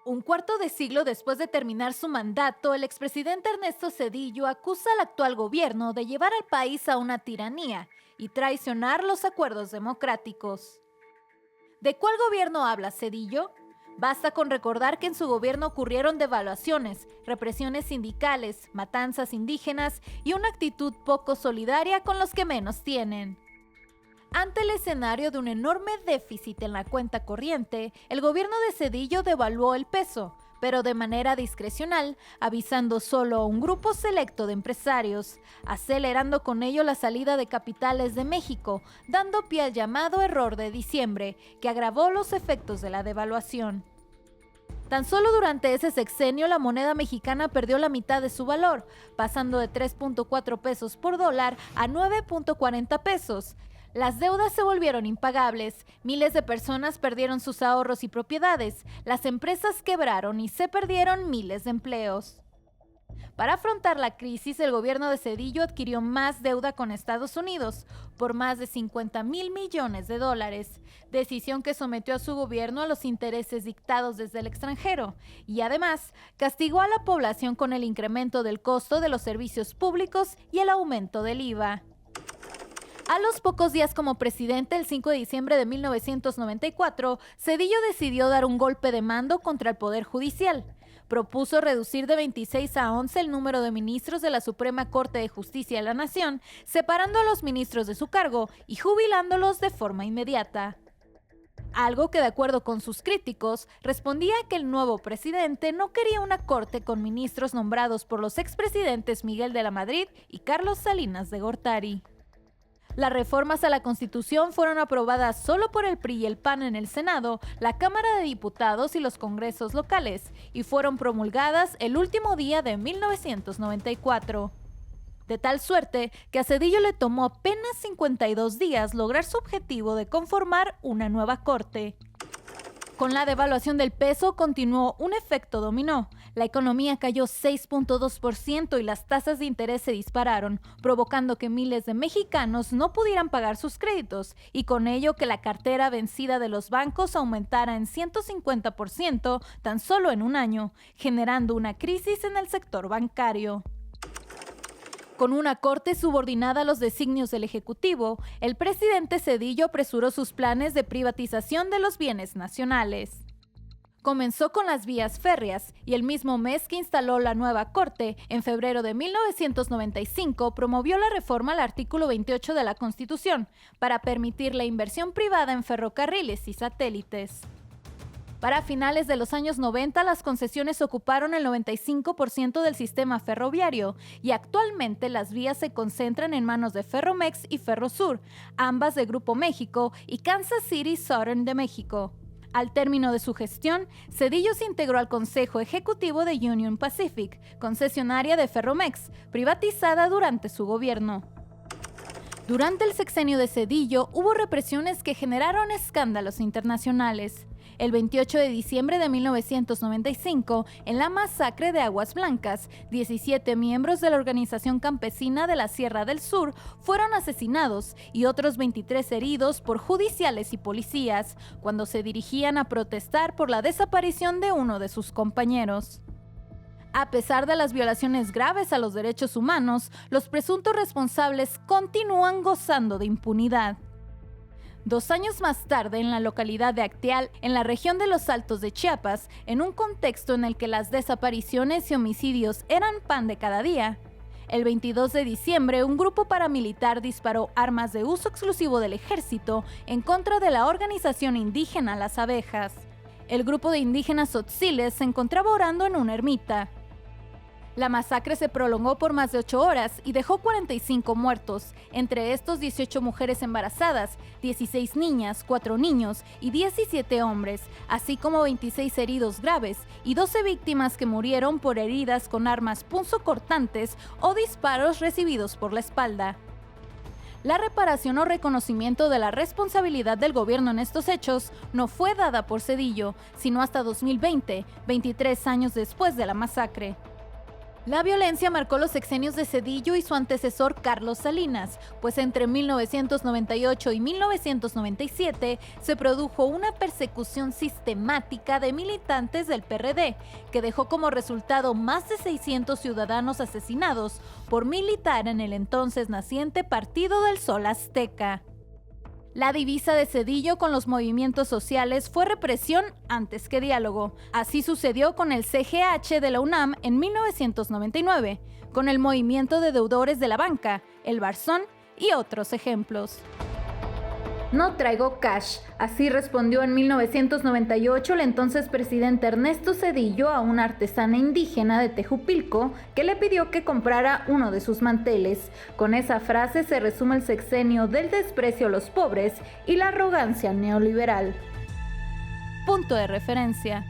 Un cuarto de siglo después de terminar su mandato, el expresidente Ernesto Zedillo acusa al actual gobierno de llevar al país a una tiranía y traicionar los acuerdos democráticos. ¿De cuál gobierno habla Zedillo? Basta con recordar que en su gobierno ocurrieron devaluaciones, represiones sindicales, matanzas indígenas y una actitud poco solidaria con los que menos tienen. Ante el escenario de un enorme déficit en la cuenta corriente, el gobierno de Zedillo devaluó el peso, pero de manera discrecional, avisando solo a un grupo selecto de empresarios, acelerando con ello la salida de capitales de México, dando pie al llamado error de diciembre, que agravó los efectos de la devaluación. Tan solo durante ese sexenio la moneda mexicana perdió la mitad de su valor, pasando de 3.4 pesos por dólar a 9.40 pesos. Las deudas se volvieron impagables, miles de personas perdieron sus ahorros y propiedades, las empresas quebraron y se perdieron miles de empleos. Para afrontar la crisis, el gobierno de Zedillo adquirió más deuda con Estados Unidos, por más de 50,000 millones de dólares, decisión que sometió a su gobierno a los intereses dictados desde el extranjero, y además castigó a la población con el incremento del costo de los servicios públicos y el aumento del IVA. A los pocos días como presidente, el 5 de diciembre de 1994, Zedillo decidió dar un golpe de mando contra el Poder Judicial. Propuso reducir de 26 a 11 el número de ministros de la Suprema Corte de Justicia de la Nación, separando a los ministros de su cargo y jubilándolos de forma inmediata. Algo que, de acuerdo con sus críticos, respondía a que el nuevo presidente no quería una corte con ministros nombrados por los expresidentes Miguel de la Madrid y Carlos Salinas de Gortari. Las reformas a la Constitución fueron aprobadas solo por el PRI y el PAN en el Senado, la Cámara de Diputados y los congresos locales, y fueron promulgadas el último día de 1994. De tal suerte que a Zedillo le tomó apenas 52 días lograr su objetivo de conformar una nueva corte. Con la devaluación del peso continuó un efecto dominó. La economía cayó 6.2% y las tasas de interés se dispararon, provocando que miles de mexicanos no pudieran pagar sus créditos y con ello que la cartera vencida de los bancos aumentara en 150% tan solo en un año, generando una crisis en el sector bancario. Con una corte subordinada a los designios del Ejecutivo, el presidente Zedillo apresuró sus planes de privatización de los bienes nacionales. Comenzó con las vías férreas y el mismo mes que instaló la nueva corte, en febrero de 1995, promovió la reforma al artículo 28 de la Constitución para permitir la inversión privada en ferrocarriles y satélites. Para finales de los años 90, las concesiones ocuparon el 95% del sistema ferroviario y actualmente las vías se concentran en manos de Ferromex y Ferrosur, ambas de Grupo México y Kansas City Southern de México. Al término de su gestión, Zedillo se integró al Consejo Ejecutivo de Union Pacific, concesionaria de Ferromex, privatizada durante su gobierno. Durante el sexenio de Zedillo hubo represiones que generaron escándalos internacionales. El 28 de diciembre de 1995, en la masacre de Aguas Blancas, 17 miembros de la organización campesina de la Sierra del Sur fueron asesinados y otros 23 heridos por judiciales y policías, cuando se dirigían a protestar por la desaparición de uno de sus compañeros. A pesar de las violaciones graves a los derechos humanos, los presuntos responsables continúan gozando de impunidad. 2 años más tarde, en la localidad de Acteal, en la región de los Altos de Chiapas, en un contexto en el que las desapariciones y homicidios eran pan de cada día, el 22 de diciembre, un grupo paramilitar disparó armas de uso exclusivo del ejército en contra de la organización indígena Las Abejas. El grupo de indígenas tzotziles se encontraba orando en una ermita. La masacre se prolongó por más de 8 horas y dejó 45 muertos, entre estos 18 mujeres embarazadas, 16 niñas, 4 niños y 17 hombres, así como 26 heridos graves y 12 víctimas que murieron por heridas con armas punzocortantes o disparos recibidos por la espalda. La reparación o reconocimiento de la responsabilidad del gobierno en estos hechos no fue dada por Zedillo, sino hasta 2020, 23 años después de la masacre. La violencia marcó los sexenios de Zedillo y su antecesor Carlos Salinas, pues entre 1998 y 1997 se produjo una persecución sistemática de militantes del PRD, que dejó como resultado más de 600 ciudadanos asesinados por militar en el entonces naciente Partido del Sol Azteca. La divisa de Zedillo con los movimientos sociales fue represión antes que diálogo. Así sucedió con el CGH de la UNAM en 1999, con el movimiento de deudores de la banca, el Barzón y otros ejemplos. No traigo cash, así respondió en 1998 el entonces presidente Ernesto Zedillo a una artesana indígena de Tejupilco que le pidió que comprara uno de sus manteles. Con esa frase se resume el sexenio del desprecio a los pobres y la arrogancia neoliberal. Punto de referencia.